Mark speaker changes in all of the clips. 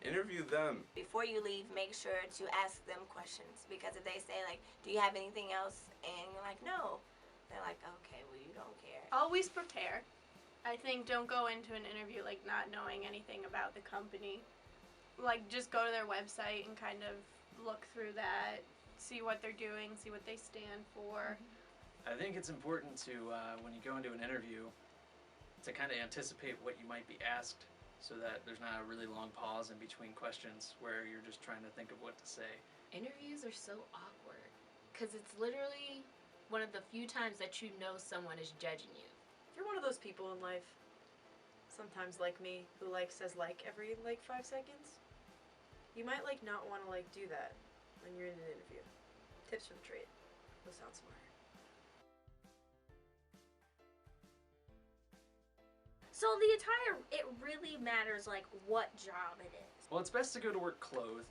Speaker 1: interview them.
Speaker 2: Before you leave, make sure to ask them questions, because if they say like, do you have anything else, and you're like, no, they're like, okay, well, you don't care.
Speaker 3: Always prepare. I think don't go into an interview like not knowing anything about the company. Like just go to their website and kind of look through that, see what they're doing, see what they stand for.
Speaker 4: I think it's important to, when you go into an interview, to kind of anticipate what you might be asked, so that there's not a really long pause in between questions where you're just trying to think of what to say.
Speaker 5: Interviews are so awkward because it's literally one of the few times that you know someone is judging you.
Speaker 6: If you're one of those people in life, sometimes like me, who says every 5 seconds, you might not want to do that when you're in an interview. Tips for the trade. Go sound smart.
Speaker 7: So the attire, it really matters what job it is.
Speaker 4: Well, it's best to go to work clothed,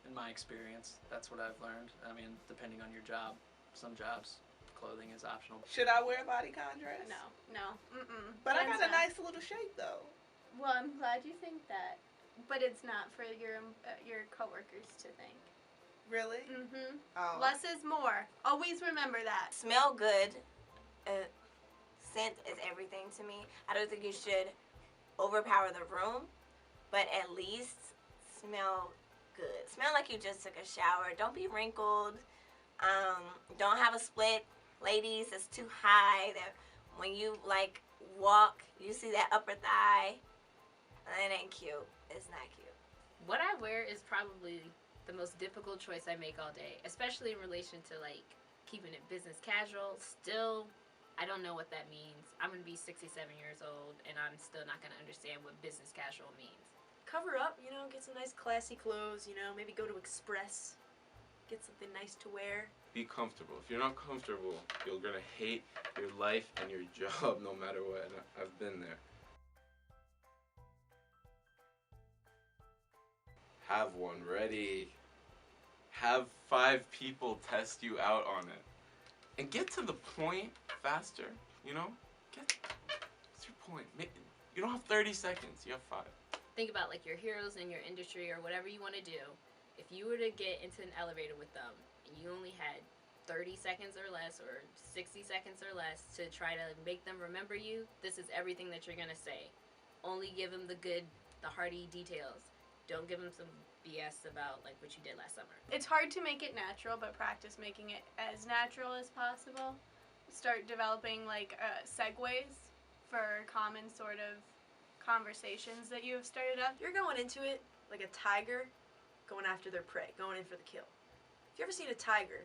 Speaker 4: in my experience. That's what I've learned. I mean, depending on your job. Some jobs, clothing is optional.
Speaker 8: Should I wear a bodycon dress?
Speaker 3: No.
Speaker 8: But I got a nice little shape though.
Speaker 3: Well, I'm glad you think that, but it's not for your coworkers to think.
Speaker 8: Really? Oh.
Speaker 3: Less is more. Always remember that.
Speaker 2: Smell good. Scent is everything to me. I don't think you should overpower the room, but at least smell good. Smell like you just took a shower. Don't be wrinkled. Don't have a split. Ladies, it's too high. That when you walk, you see that upper thigh. That ain't cute. It's not cute.
Speaker 5: What I wear is probably the most difficult choice I make all day, especially in relation to keeping it business casual. Still, I don't know what that means. I'm going to be 67 years old, and I'm still not going to understand what business casual means.
Speaker 6: Cover up, get some nice classy clothes, maybe go to Express, get something nice to wear.
Speaker 1: Be comfortable. If you're not comfortable, you're gonna hate your life and your job no matter what. And I've been there. Have one ready. Have 5 people test you out on it. And get to the point faster, What's your point? You don't have 30 seconds, you have 5.
Speaker 5: Think about your heroes in your industry or whatever you want to do. If you were to get into an elevator with them and you only had 30 seconds or less or 60 seconds or less to try to make them remember you, this is everything that you're going to say. Only give them the hearty details. Don't give them some BS about what you did last summer.
Speaker 3: It's hard to make it natural, but practice making it as natural as possible. Start developing segues for common sort of conversations that you have started up.
Speaker 6: You're going into it like a tiger going after their prey, going in for the kill. If you ever seen a tiger,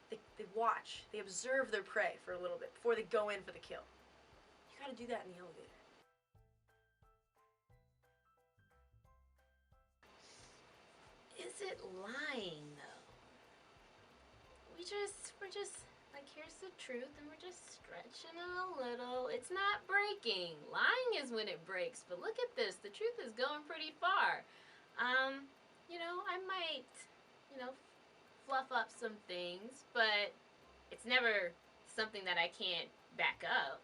Speaker 6: they watch, they observe their prey for a little bit before they go in for the kill. You gotta do that in the elevator.
Speaker 5: Is it lying though? We're just here's the truth, and we're just stretching it a little. It's not breaking. Lying is when it breaks, but look at this. The truth is going pretty far. I might, fluff up some things, but it's never something that I can't back up.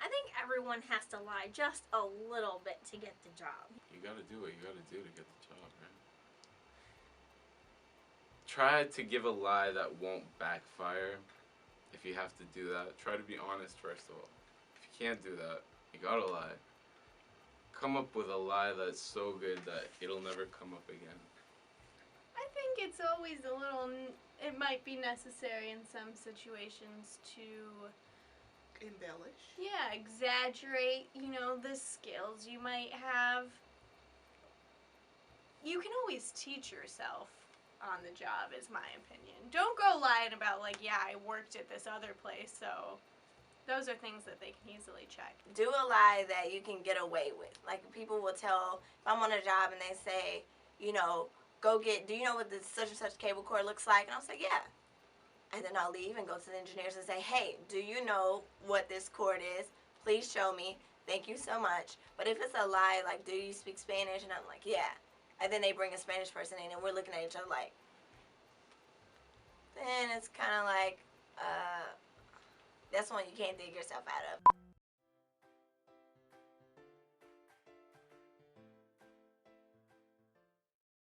Speaker 7: I think everyone has to lie just a little bit to get the job.
Speaker 1: You gotta do what you gotta do to get the job, right? Try to give a lie that won't backfire. If you have to do that, try to be honest first of all. If you can't do that, you gotta lie. Come up with a lie that's so good that it'll never come up again.
Speaker 3: I think it's always it might be necessary in some situations to
Speaker 8: embellish.
Speaker 3: Yeah, exaggerate, the skills you might have. You can always teach yourself on the job, is my opinion. Don't go lying about I worked at this other place, so those are things that they can easily check.
Speaker 2: Do a lie that you can get away with. People will tell, if I'm on a job and they say, go get, do you know what this such and such cable cord looks like? And I'll say, yeah. And then I'll leave and go to the engineers and say, hey, do you know what this cord is? Please show me. Thank you so much. But if it's a lie, do you speak Spanish? And I'm like, yeah. And then they bring a Spanish person in and we're looking at each other then it's kind of that's one you can't dig yourself out of.